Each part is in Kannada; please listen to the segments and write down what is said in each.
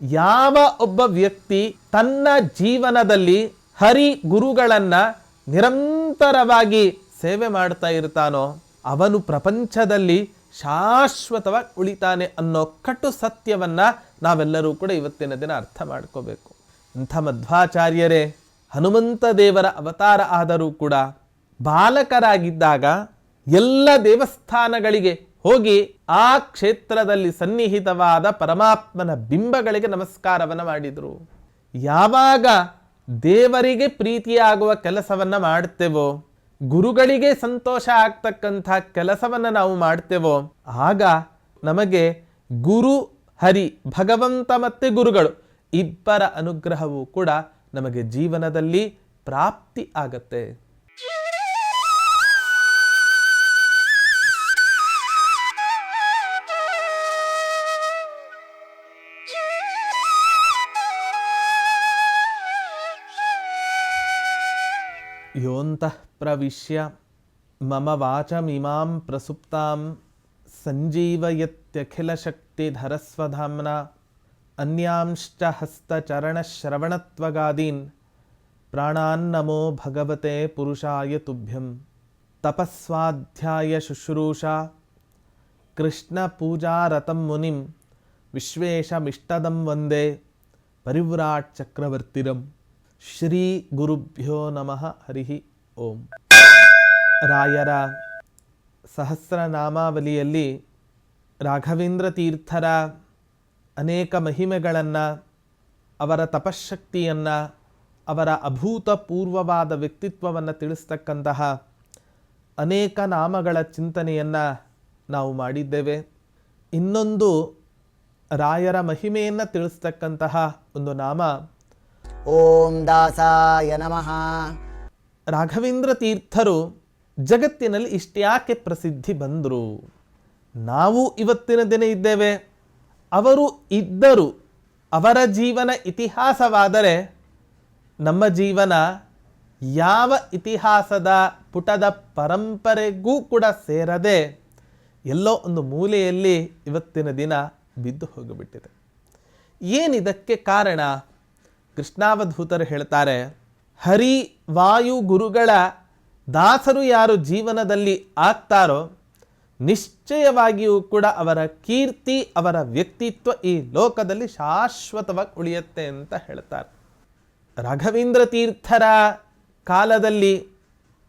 ಯಾವ ಒಬ್ಬ ವ್ಯಕ್ತಿ ತನ್ನ ಜೀವನದಲ್ಲಿ ಹರಿ ಗುರುಗಳನ್ನು ನಿರಂತರವಾಗಿ ಸೇವೆ ಮಾಡ್ತಾ ಇರ್ತಾನೋ ಅವನು ಪ್ರಪಂಚದಲ್ಲಿ ಶಾಶ್ವತವಾಗಿ ಉಳಿತಾನೆ ಅನ್ನೋ ಕಟ್ಟು ಸತ್ಯವನ್ನು ನಾವೆಲ್ಲರೂ ಕೂಡ ಇವತ್ತಿನ ದಿನ ಅರ್ಥ ಮಾಡ್ಕೋಬೇಕು. ಇಂಥ ಮಧ್ವಾಚಾರ್ಯರೇ ಹನುಮಂತ ದೇವರ ಅವತಾರ ಆದರೂ ಕೂಡ ಬಾಲಕರಾಗಿದ್ದಾಗ ಎಲ್ಲ ದೇವಸ್ಥಾನಗಳಿಗೆ ಹೋಗಿ ಆ ಕ್ಷೇತ್ರದಲ್ಲಿ ಸನ್ನಿಹಿತವಾದ ಪರಮಾತ್ಮನ ಬಿಂಬಗಳಿಗೆ ನಮಸ್ಕಾರವನ್ನು ಮಾಡಿದರು. ಯಾವಾಗ ದೇವರಿಗೆ ಪ್ರೀತಿಯಾಗುವ ಕೆಲಸವನ್ನು ಮಾಡ್ತೇವೋ, ಗುರುಗಳಿಗೆ ಸಂತೋಷ ಆಗ್ತಕ್ಕಂಥ ಕೆಲಸವನ್ನು ನಾವು ಮಾಡ್ತೇವೋ, ಆಗ ನಮಗೆ ಗುರು ಹರಿ ಭಗವಂತ ಮತ್ತು ಗುರುಗಳು ಇಬ್ಬರ ಅನುಗ್ರಹವೂ ಕೂಡ ನಮಗೆ ಜೀವನದಲ್ಲಿ ಪ್ರಾಪ್ತಿ ಆಗತ್ತೆ. ಯೋಂತಃ ಪ್ರವಿಶ್ಯ ಮಮ ವಾಚಮಿಮಾಂ ಪ್ರಸುಪ್ತಾಂ ಸಂಜೀವಯತ್ಯಖಿಲಶಕ್ತಿಧರಸ್ವಧಾಮ್ನ ಅನ್ಯಾಂಶ್ಚ ಹಸ್ತಚರಣಶ್ರವಣತ್ವಗಾದೀನ್ ಪ್ರಾಣಾನ್ನಮೋ ಭಗವತೆ ಪುರುಷಾಯ ತುಭ್ಯಂ. ತಪಸ್ವಾಧ್ಯಾಯ ಶುಶ್ರೂಷಾ ಕೃಷ್ಣ ಪೂಜಾರತಂ ಮುನಿಂ ವಿಶ್ವೇಶಮಿಷ್ಟದಂ ವಂದೇ ಪರಿವ್ರಾಟ್ ಚಕ್ರವರ್ತಿರಂ. ಶ್ರೀ ಗುರುಭ್ಯೋ ನಮಃ. ಹರಿ ಓಂ. ರಾಯರ ಸಹಸ್ರನಾಮಾವಲಿಯಲ್ಲಿ ರಾಘವೇಂದ್ರ ತೀರ್ಥರ ಅನೇಕ ಮಹಿಮೆಗಳನ್ನು, ಅವರ ತಪಶಕ್ತಿಯನ್ನು, ಅವರ ಅಭೂತಪೂರ್ವವಾದ ವ್ಯಕ್ತಿತ್ವವನ್ನು ತಿಳಿಸ್ತಕ್ಕಂತಹ ಅನೇಕ ನಾಮಗಳ ಚಿಂತನೆಯನ್ನು ನಾವು ಮಾಡಿದ್ದೇವೆ. ಇನ್ನೊಂದು ರಾಯರ ಮಹಿಮೆಯನ್ನು ತಿಳಿಸ್ತಕ್ಕಂತಹ ಒಂದು ನಾಮ ಓಂ ದಾಸಾಯ ನಮಃ. ರಾಘವೇಂದ್ರ ತೀರ್ಥರು ಜಗತ್ತಿನಲ್ಲಿ ಇಷ್ಟ್ಯಾಕೆ ಪ್ರಸಿದ್ಧಿ ಬಂದರು? ನಾವು ಇವತ್ತಿನ ದಿನ ಇದ್ದೇವೆ, ಅವರು ಇದ್ದರು. ಅವರ ಜೀವನ ಇತಿಹಾಸವಾದರೆ ನಮ್ಮ ಜೀವನ ಯಾವ ಇತಿಹಾಸದ ಪುಟದ ಪರಂಪರೆಗೂ ಕೂಡ ಸೇರದೆ ಎಲ್ಲೋ ಒಂದು ಮೂಲೆಯಲ್ಲಿ ಇವತ್ತಿನ ದಿನ ಬಿದ್ದು ಹೋಗಿಬಿಟ್ಟಿದೆ. ಏನಿದಕ್ಕೆ ಕಾರಣ? ಕೃಷ್ಣಾವಧೂತರು ಹೇಳ್ತಾರೆ, ಹರಿ ವಾಯು ಗುರುಗಳ ದಾಸರು ಯಾರು ಜೀವನದಲ್ಲಿ ಆಗ್ತಾರೋ ನಿಶ್ಚಯವಾಗಿಯೂ ಕೂಡ ಅವರ ಕೀರ್ತಿ, ಅವರ ವ್ಯಕ್ತಿತ್ವ ಈ ಲೋಕದಲ್ಲಿ ಶಾಶ್ವತವಾಗಿ ಉಳಿಯುತ್ತೆ ಅಂತ ಹೇಳ್ತಾರೆ. ರಾಘವೇಂದ್ರ ತೀರ್ಥರ ಕಾಲದಲ್ಲಿ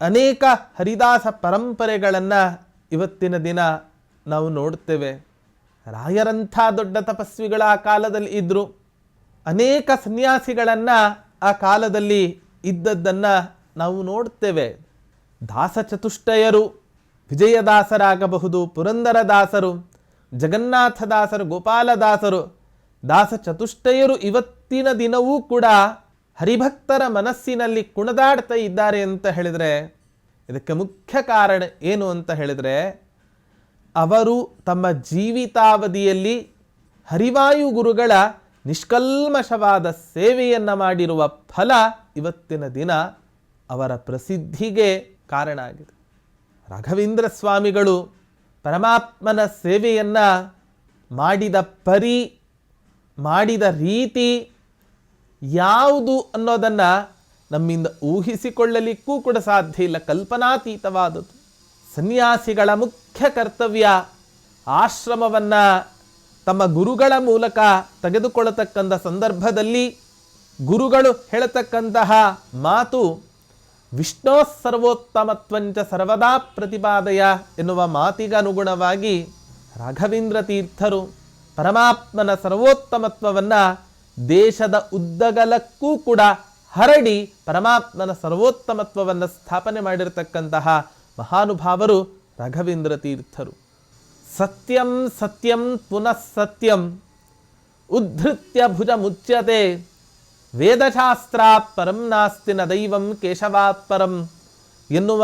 ಅನೇಕ ಹರಿದಾಸ ಪರಂಪರೆಗಳನ್ನು ಇವತ್ತಿನ ದಿನ ನಾವು ನೋಡ್ತೇವೆ. ರಾಯರಂಥ ದೊಡ್ಡ ತಪಸ್ವಿಗಳ ಆ ಕಾಲದಲ್ಲಿ ಇದ್ದರು. ಅನೇಕ ಸನ್ಯಾಸಿಗಳನ್ನು ಆ ಕಾಲದಲ್ಲಿ ಇದ್ದದ್ದನ್ನು ನಾವು ನೋಡ್ತೇವೆ. ದಾಸಚತುಷ್ಟಯರು, ವಿಜಯದಾಸರಾಗಬಹುದು, ಪುರಂದರದಾಸರು, ಜಗನ್ನಾಥದಾಸರು, ಗೋಪಾಲದಾಸರು, ದಾಸಚತುಷ್ಟಯರು ಇವತ್ತಿನ ದಿನವೂ ಕೂಡ ಹರಿಭಕ್ತರ ಮನಸ್ಸಿನಲ್ಲಿ ಕುಣಿದಾಡ್ತಾ ಇದ್ದಾರೆ ಅಂತ ಹೇಳಿದರೆ ಇದಕ್ಕೆ ಮುಖ್ಯ ಕಾರಣ ಏನು ಅಂತ ಹೇಳಿದರೆ, ಅವರು ತಮ್ಮ ಜೀವಿತಾವಧಿಯಲ್ಲಿ ಹರಿವಾಯು ಗುರುಗಳ ನಿಷ್ಕಲ್ಮಶವಾದ ಸೇವೆಯನ್ನು ಮಾಡಿರುವ ಫಲ ಇವತ್ತಿನ ದಿನ ಅವರ ಪ್ರಸಿದ್ಧಿಗೆ ಕಾರಣ ಆಗಿದೆ. ರಾಘವೇಂದ್ರ ಸ್ವಾಮಿಗಳು ಪರಮಾತ್ಮನ ಸೇವೆಯನ್ನು ಮಾಡಿದ ಪರಿ, ಮಾಡಿದ ರೀತಿ ಯಾವುದು ಅನ್ನೋದನ್ನು ನಮ್ಮಿಂದ ಊಹಿಸಿಕೊಳ್ಳಲಿಕ್ಕೂ ಕೂಡ ಸಾಧ್ಯ ಇಲ್ಲ, ಕಲ್ಪನಾತೀತವಾದದ್ದು. ಸನ್ಯಾಸಿಗಳ ಮುಖ್ಯ ಕರ್ತವ್ಯ ಆಶ್ರಮವನ್ನು ತಮ್ಮ ಗುರುಗಳ ಮೂಲಕ ತೆಗೆದುಕೊಳ್ಳತಕ್ಕಂಥ ಸಂದರ್ಭದಲ್ಲಿ ಗುರುಗಳು ಹೇಳತಕ್ಕಂತಹ ಮಾತು ವಿಷ್ಣೋ ಸರ್ವೋತ್ತಮತ್ವಂಚ ಸರ್ವದಾ ಪ್ರತಿಪಾದಯ ಎನ್ನುವ ಮಾತಿಗನುಗುಣವಾಗಿ ರಾಘವೇಂದ್ರ ತೀರ್ಥರು ಪರಮಾತ್ಮನ ಸರ್ವೋತ್ತಮತ್ವವನ್ನು ದೇಶದ ಉದ್ದಗಲಕ್ಕೂ ಕೂಡ ಹರಡಿ ಪರಮಾತ್ಮನ ಸರ್ವೋತ್ತಮತ್ವವನ್ನು ಸ್ಥಾಪನೆ ಮಾಡಿರತಕ್ಕಂತಹ ಮಹಾನುಭಾವರು ರಾಘವೇಂದ್ರ ತೀರ್ಥರು. ಸತ್ಯಂ ಸತ್ಯಂ ಪುನಃ ಸತ್ಯಂ ಉದ್ಧೃತ್ಯ ಭುಜ ಮುಚ್ಯತೆ ವೇದಶಾಸ್ತ್ರಾತ್ ಪರಂ ನಾಸ್ತಿ ನ ದೈವಂ ಕೇಶವಾತ್ ಪರಂ ಎನ್ನುವ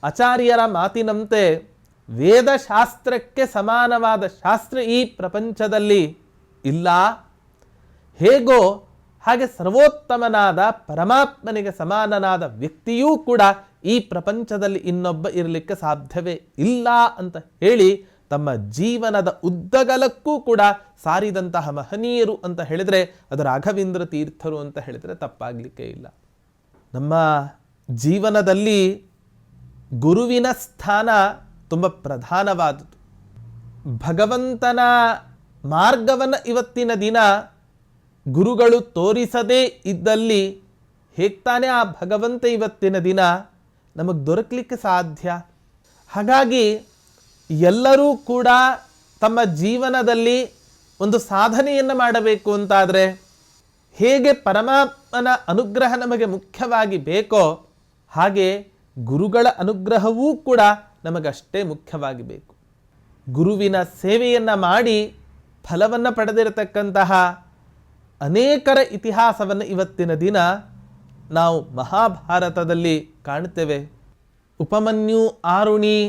ಆಚಾರ್ಯರ ಮಾತಿನಂತೆ ವೇದಶಾಸ್ತ್ರಕ್ಕೆ ಸಮಾನವಾದ ಶಾಸ್ತ್ರ ಈ ಪ್ರಪಂಚದಲ್ಲಿ ಇಲ್ಲ. ಹೇಗೋ ಹಾಗೆ ಸರ್ವೋತ್ತಮನಾದ ಪರಮಾತ್ಮನಿಗೆ ಸಮಾನನಾದ ವ್ಯಕ್ತಿಯೂ ಕೂಡ ಈ ಪ್ರಪಂಚದಲ್ಲಿ ಇನ್ನೊಬ್ಬ ಇರಲಿಕ್ಕೆ ಸಾಧ್ಯವೇ ಇಲ್ಲ ಅಂತ ಹೇಳಿ ತಮ್ಮ ಜೀವನದ ಉದ್ದಗಲಕ್ಕೂ ಕೂಡ ಸಾರಿದಂತಹ ಮಹನೀಯರು ಅಂತ ಹೇಳಿದರೆ ಅದು ರಾಘವೇಂದ್ರ ತೀರ್ಥರು ಅಂತ ಹೇಳಿದರೆ ತಪ್ಪಾಗಲಿಕ್ಕೆ ಇಲ್ಲ. ನಮ್ಮ ಜೀವನದಲ್ಲಿ ಗುರುವಿನ ಸ್ಥಾನ ತುಂಬ ಪ್ರಧಾನವಾದುದು. ಭಗವಂತನ ಮಾರ್ಗವನ್ನು ಇವತ್ತಿನ ದಿನ ಗುರುಗಳು ತೋರಿಸದೇ ಇದ್ದಲ್ಲಿ ಹೇಗ್ತಾನೆ ಆ ಭಗವಂತ ಇವತ್ತಿನ ದಿನ ನಮಗೆ ದೊರಕಲಿಕ್ಕೆ ಸಾಧ್ಯ? ಹಾಗಾಗಿ ಎಲ್ಲರೂ ಕೂಡ ತಮ್ಮ ಜೀವನದಲ್ಲಿ ಒಂದು ಸಾಧನೆಯನ್ನು ಮಾಡಬೇಕು ಅಂತಾದರೆ ಹೇಗೆ ಪರಮಾತ್ಮನ ಅನುಗ್ರಹ ನಮಗೆ ಮುಖ್ಯವಾಗಿ ಬೇಕೋ ಹಾಗೆ ಗುರುಗಳ ಅನುಗ್ರಹವೂ ಕೂಡ ನಮಗಷ್ಟೇ ಮುಖ್ಯವಾಗಿ ಬೇಕು. ಗುರುವಿನ ಸೇವೆಯನ್ನು ಮಾಡಿ ಫಲವನ್ನು ಪಡೆದಿರತಕ್ಕಂತಹ ಅನೇಕರ ಇತಿಹಾಸವನ್ನು ಇವತ್ತಿನ ದಿನ ನಾವು ಮಹಾಭಾರತದಲ್ಲಿ ಕಾಣುತ್ತೇವೆ. ಉಪಮನ್ಯು, ಆರುಣಿ,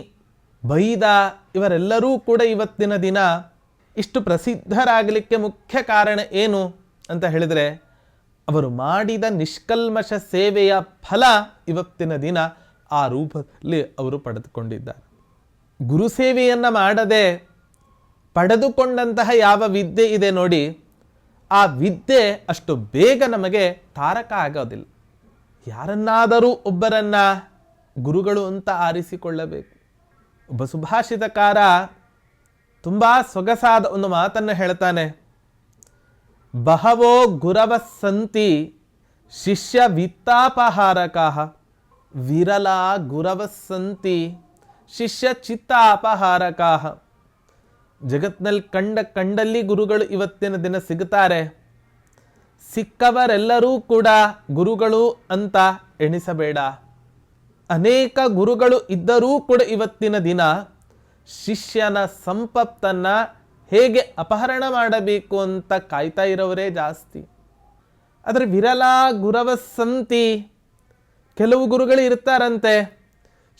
ಬೈದ ಇವರೆಲ್ಲರೂ ಕೂಡ ಇವತ್ತಿನ ದಿನ ಇಷ್ಟು ಪ್ರಸಿದ್ಧರಾಗಲಿಕ್ಕೆ ಮುಖ್ಯ ಕಾರಣ ಏನು ಅಂತ ಹೇಳಿದರೆ ಅವರು ಮಾಡಿದ ನಿಷ್ಕಲ್ಮಶ ಸೇವೆಯ ಫಲ ಇವತ್ತಿನ ದಿನ ಆ ರೂಪದಲ್ಲಿ ಅವರು ಪಡೆದುಕೊಂಡಿದ್ದಾರೆ. ಗುರು ಸೇವೆಯನ್ನು ಮಾಡದೆ ಪಡೆದುಕೊಂಡಂತಹ ಯಾವ ವಿದ್ಯೆ ಇದೆ ನೋಡಿ, ಆ ವಿದ್ಯೆ ಅಷ್ಟು ಬೇಗ ನಮಗೆ ತಾರಕ ಆಗೋದಿಲ್ಲ. ಯಾರನ್ನಾದರೂ ಒಬ್ಬರನ್ನ ಗುರುಗಳು ಅಂತ ಆರಿಸಿಕೊಳ್ಳಬೇಕು. ಒಬ್ಬ ಸುಭಾಷಿತಕಾರ ತುಂಬ ಸೊಗಸಾದ ಒಂದು ಮಾತನ್ನು ಹೇಳ್ತಾನೆ. ಬಹವೋ ಗುರವ ಸಂತಿ ಶಿಷ್ಯ ವಿತ್ತಾಪಹಾರಕಾಹ, ವಿರಲ ಗುರವ ಸಂತಿ ಶಿಷ್ಯ ಚಿತ್ತಾಪಹಾರಕಾಹ. ಜಗತ್ನಲ್ಲಿ ಕಂಡಲ್ಲಿ ಗುರುಗಳು ಇವತ್ತಿನ ದಿನ ಸಿಗುತ್ತಾರೆ. ಸಿಕ್ಕವರೆಲ್ಲರೂ ಕೂಡ ಗುರುಗಳು ಅಂತ ಎಣಿಸಬೇಡ. ಅನೇಕ ಗುರುಗಳು ಇದ್ದರೂ ಕೂಡ ಇವತ್ತಿನ ದಿನ ಶಿಷ್ಯನ ಸಂಪತ್ತನ್ನು ಹೇಗೆ ಅಪಹರಣ ಮಾಡಬೇಕು ಅಂತ ಕಾಯ್ತಾ ಇರೋವರೇ ಜಾಸ್ತಿ. ಆದರೆ ವಿರಲ ಗುರವ ಸಂತಿ, ಕೆಲವು ಗುರುಗಳು ಇರ್ತಾರಂತೆ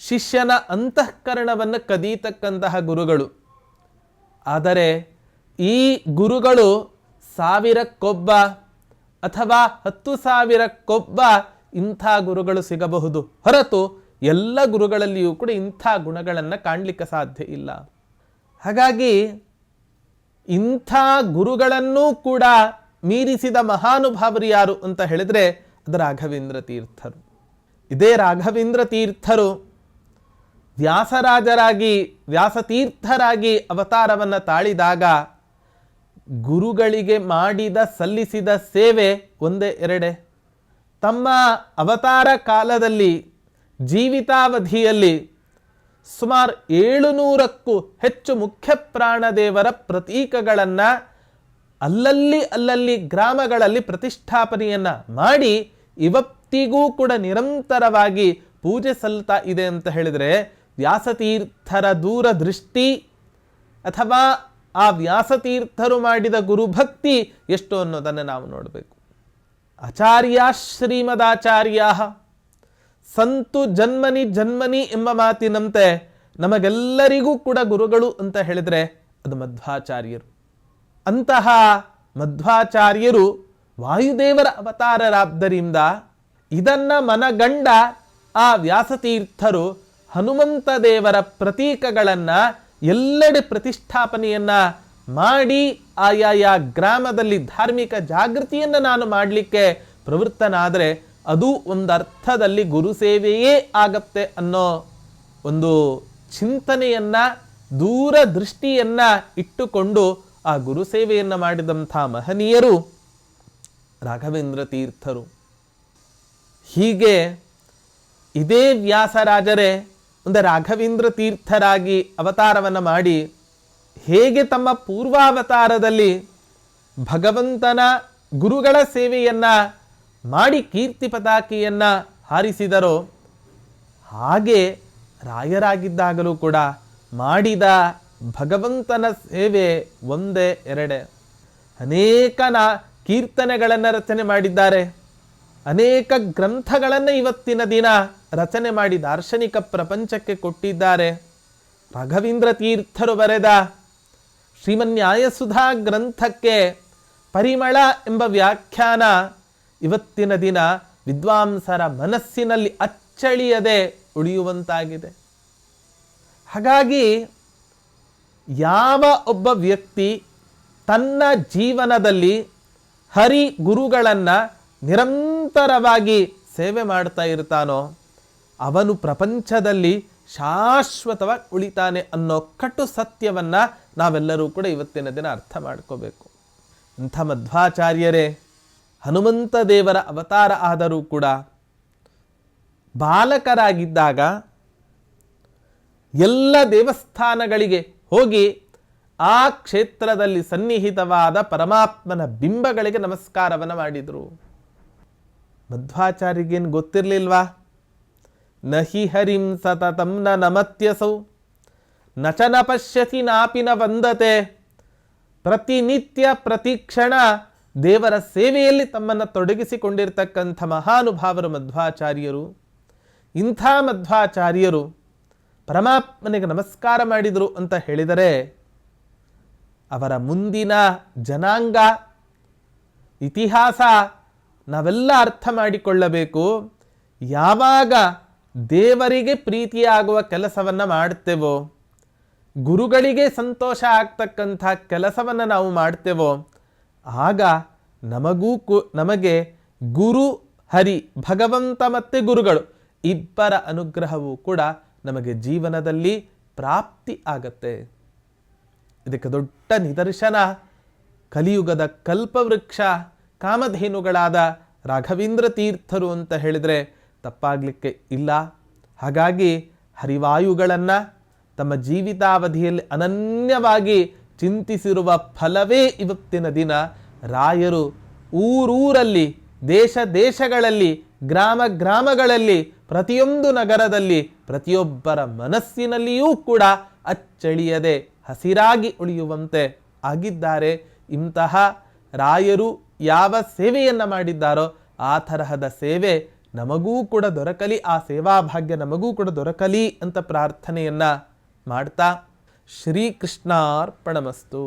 ಶಿಷ್ಯನ ಅಂತಃಕರಣವನ್ನು ಕದೀತಕ್ಕಂತಹ ಗುರುಗಳು. ಆದರೆ ಈ ಗುರುಗಳು 1000ಕ್ಕೊಬ್ಬ ಅಥವಾ 10,000ಕ್ಕೊಬ್ಬ ಇಂಥ ಗುರುಗಳು ಸಿಗಬಹುದು ಹೊರತು ಎಲ್ಲ ಗುರುಗಳಲ್ಲಿಯೂ ಕೂಡ ಇಂಥ ಗುಣಗಳನ್ನು ಕಾಣಲಿಕ್ಕೆ ಸಾಧ್ಯ ಇಲ್ಲ. ಹಾಗಾಗಿ ಇಂಥ ಗುರುಗಳನ್ನೂ ಕೂಡ ಮೀರಿಸಿದ ಮಹಾನುಭಾವರು ಯಾರು ಅಂತ ಹೇಳಿದರೆ ಅದು ರಾಘವೇಂದ್ರ ತೀರ್ಥರು. ಇದೇ ರಾಘವೇಂದ್ರ ತೀರ್ಥರು ವ್ಯಾಸರಾಜರಾಗಿ ವ್ಯಾಸತೀರ್ಥರಾಗಿ ಅವತಾರವನ್ನು ತಾಳಿದಾಗ ಗುರುಗಳಿಗೆ ಸಲ್ಲಿಸಿದ ಸೇವೆ ಒಂದೇ ಎರಡೇ. ತಮ್ಮ ಅವತಾರ ಕಾಲದಲ್ಲಿ ಜೀವಿತಾವಧಿಯಲ್ಲಿ ಸುಮಾರು 700ಕ್ಕೂ ಹೆಚ್ಚು ಮುಖ್ಯ ಪ್ರಾಣದೇವರ ಪ್ರತೀಕಗಳನ್ನು ಅಲ್ಲಲ್ಲಿ ಗ್ರಾಮಗಳಲ್ಲಿ ಪ್ರತಿಷ್ಠಾಪನೆಯನ್ನು ಮಾಡಿ ಇವತ್ತಿಗೂ ಕೂಡ ನಿರಂತರವಾಗಿ ಪೂಜೆ ಸಲ್ತಾ ಇದೆ ಅಂತ ಹೇಳಿದರೆ ವ್ಯಾಸತೀರ್ಥರ ದೂರದೃಷ್ಟಿ ಅಥವಾ ಆ ವ್ಯಾಸತೀರ್ಥರು ಮಾಡಿದ ಗುರುಭಕ್ತಿ ಎಷ್ಟು ಅನ್ನೋದನ್ನು ನಾವು ನೋಡಬೇಕು. ಆಚಾರ್ಯ ಶ್ರೀಮದಾಚಾರ್ಯ ಸಂತು ಜನ್ಮನಿ ಜನ್ಮನಿ ಎಂಬ ಮಾತಿನಂತೆ ನಮಗೆಲ್ಲರಿಗೂ ಕೂಡ ಗುರುಗಳು ಅಂತ ಹೇಳಿದರೆ ಅದು ಮಧ್ವಾಚಾರ್ಯರು. ಅಂತಹ ಮಧ್ವಾಚಾರ್ಯರು ವಾಯುದೇವರ ಅವತಾರರಾದ್ದರಿಂದ ಇದನ್ನು ಮನಗಂಡ ಆ ವ್ಯಾಸತೀರ್ಥರು ಹನುಮಂತ ದೇವರ ಪ್ರತೀಕಗಳನ್ನು ಎಲ್ಲೆಡೆ ಪ್ರತಿಷ್ಠಾಪನೆಯನ್ನು ಮಾಡಿ ಆಯಾಯ ಗ್ರಾಮದಲ್ಲಿ ಧಾರ್ಮಿಕ ಜಾಗೃತಿಯನ್ನು ನಾನು ಮಾಡಲಿಕ್ಕೆ ಪ್ರವೃತ್ತನಾದರೆ ಅದು ಒಂದು ಅರ್ಥದಲ್ಲಿ ಗುರುಸೇವೆಯೇ ಆಗತ್ತೆ ಅನ್ನೋ ಒಂದು ಚಿಂತನೆಯನ್ನು ದೂರದೃಷ್ಟಿಯನ್ನು ಇಟ್ಟುಕೊಂಡು ಆ ಗುರುಸೇವೆಯನ್ನು ಮಾಡಿದಂಥ ಮಹನೀಯರು ರಾಘವೇಂದ್ರ ತೀರ್ಥರು. ಹೀಗೆ ಇದೇ ವ್ಯಾಸರಾಜರೇ ಒಂದು ರಾಘವೇಂದ್ರ ತೀರ್ಥರಾಗಿ ಅವತಾರವನ್ನು ಮಾಡಿ ಹೇಗೆ ತಮ್ಮ ಪೂರ್ವಾವತಾರದಲ್ಲಿ ಭಗವಂತನ ಗುರುಗಳ ಸೇವೆಯನ್ನು ಮಾಡಿ ಕೀರ್ತಿ ಪತಾಕೆಯನ್ನು ಹಾರಿಸಿದರೋ ಹಾಗೆ ರಾಯರಾಗಿದ್ದಾಗಲೂ ಕೂಡ ಮಾಡಿದ ಭಗವಂತನ ಸೇವೆ ಒಂದೇ ಎರಡೇ. ಅನೇಕ ಕೀರ್ತನೆಗಳನ್ನು ರಚನೆ ಮಾಡಿದ್ದಾರೆ. ಅನೇಕ ಗ್ರಂಥಗಳನ್ನು ಇವತ್ತಿನ ದಿನ ರಚನೆ ಮಾಡಿ ದಾರ್ಶನಿಕ ಪ್ರಪಂಚಕ್ಕೆ ಕೊಟ್ಟಿದ್ದಾರೆ. ರಾಘವೇಂದ್ರ ತೀರ್ಥರು ಬರೆದ ಶ್ರೀಮನ್ಯಾಯಸುಧಾ ಗ್ರಂಥಕ್ಕೆ ಪರಿಮಳ ಎಂಬ ವ್ಯಾಖ್ಯಾನ ಇವತ್ತಿನ ದಿನ ವಿದ್ವಾಂಸರ ಮನಸ್ಸಿನಲ್ಲಿ ಅಚ್ಚಳಿಯದೆ ಉಳಿಯುವಂತಾಗಿದೆ. ಹಾಗಾಗಿ ಯಾವ ಒಬ್ಬ ವ್ಯಕ್ತಿ ತನ್ನ ಜೀವನದಲ್ಲಿ ಹರಿ ಗುರುಗಳನ್ನು ನಿರಂತರವಾಗಿ ಸೇವೆ ಮಾಡ್ತಾ ಇರ್ತಾನೋ ಅವನು ಪ್ರಪಂಚದಲ್ಲಿ ಶಾಶ್ವತವಾಗಿ ಉಳಿತಾನೆ ಅನ್ನೋ ಕಟು ಸತ್ಯವನ್ನು ನಾವೆಲ್ಲರೂ ಕೂಡ ಇವತ್ತಿನ ದಿನ ಅರ್ಥ ಮಾಡ್ಕೋಬೇಕು. ಇಂಥ ಮಧ್ವಾಚಾರ್ಯರೇ ಹನುಮಂತ ದೇವರ ಅವತಾರ ಆದರೂ ಕೂಡ ಬಾಲಕರಾಗಿದ್ದಾಗ ಎಲ್ಲ ದೇವಸ್ಥಾನಗಳಿಗೆ ಹೋಗಿ ಆ ಕ್ಷೇತ್ರದಲ್ಲಿ ಸನ್ನಿಹಿತವಾದ ಪರಮಾತ್ಮನ ಬಿಂಬಗಳಿಗೆ ನಮಸ್ಕಾರವನ್ನು ಮಾಡಿದರು. ಮಧ್ವಾಚಾರ್ಯಗೇನು ಗೊತ್ತಿರಲಿಲ್ವಾ? ನಹಿ ಹರಿಂ ಸತತಂ ನ ನಮತ್ಯಸೌ ನಚ ನ ಪಶ್ಯತಿ ನಾಪಿ ನ ವಂದತೆ. ಪ್ರತಿನಿತ್ಯ ಪ್ರತಿಕ್ಷಣ ದೇವರ ಸೇವೆಯಲ್ಲಿ ತಮ್ಮನ್ನು ತೊಡಗಿಸಿಕೊಂಡಿರ್ತಕ್ಕಂಥ ಮಹಾನುಭಾವರು ಮಧ್ವಾಚಾರ್ಯರು. ಇಂಥ ಮಧ್ವಾಚಾರ್ಯರು ಪರಮಾತ್ಮನಿಗೆ ನಮಸ್ಕಾರ ಮಾಡಿದರು ಅಂತ ಹೇಳಿದರೆ ಅವರ ಮುಂದಿನ ಜನಾಂಗ ಇತಿಹಾಸ ನಾವೆಲ್ಲ ಅರ್ಥ ಮಾಡಿಕೊಳ್ಳಬೇಕು. ಯಾವಾಗ ದೇವರಿಗೆ ಪ್ರೀತಿಯಾಗುವ ಕೆಲಸವನ್ನು ಮಾಡ್ತೇವೋ, ಗುರುಗಳಿಗೆ ಸಂತೋಷ ಆಗ್ತಕ್ಕಂಥ ಕೆಲಸವನ್ನು ನಾವು ಮಾಡ್ತೇವೋ, ಆಗ ನಮಗೆ ಗುರು ಹರಿ ಭಗವಂತ ಮತ್ತು ಗುರುಗಳು ಇಬ್ಬರ ಅನುಗ್ರಹವೂ ಕೂಡ ನಮಗೆ ಜೀವನದಲ್ಲಿ ಪ್ರಾಪ್ತಿ ಆಗತ್ತೆ. ಇದಕ್ಕೆ ದೊಡ್ಡ ನಿದರ್ಶನ ಕಲಿಯುಗದ ಕಲ್ಪವೃಕ್ಷ ಕಾಮಧೇನುಗಳಾದ ರಾಘವೇಂದ್ರ ತೀರ್ಥರು ಅಂತ ಹೇಳಿದರೆ ತಪ್ಪಾಗಲಿಕ್ಕೆ ಇಲ್ಲ. ಹಾಗಾಗಿ ಹರಿವಾಯುಗಳನ್ನು ತಮ್ಮ ಜೀವಿತಾವಧಿಯಲ್ಲಿ ಅನನ್ಯವಾಗಿ ಚಿಂತಿಸಿರುವ ಫಲವೇ ಇವತ್ತಿನ ದಿನ ರಾಯರು ಊರೂರಲ್ಲಿ, ದೇಶ ದೇಶಗಳಲ್ಲಿ, ಗ್ರಾಮ ಗ್ರಾಮಗಳಲ್ಲಿ, ಪ್ರತಿಯೊಂದು ನಗರದಲ್ಲಿ, ಪ್ರತಿಯೊಬ್ಬರ ಮನಸ್ಸಿನಲ್ಲಿಯೂ ಕೂಡ ಅಚ್ಚಳಿಯದೆ ಹಸಿರಾಗಿ ಉಳಿಯುವಂತೆ ಆಗಿದ್ದಾರೆ. ಇಂತಹ ರಾಯರು ಯಾವ ಸೇವೆಯನ್ನು ಮಾಡಿದ್ದಾರೋ ಆ ತರಹದ ಸೇವೆ ನಮಗೂ ಕೂಡ ದೊರಕಲಿ, ಆ ಸೇವಾಭಾಗ್ಯ ನಮಗೂ ಕೂಡ ದೊರಕಲಿ ಅಂತ ಪ್ರಾರ್ಥನೆಯನ್ನು ಮಾಡ್ತಾ ಶ್ರೀಕೃಷ್ಣಾರ್ಪಣಮಸ್ತು.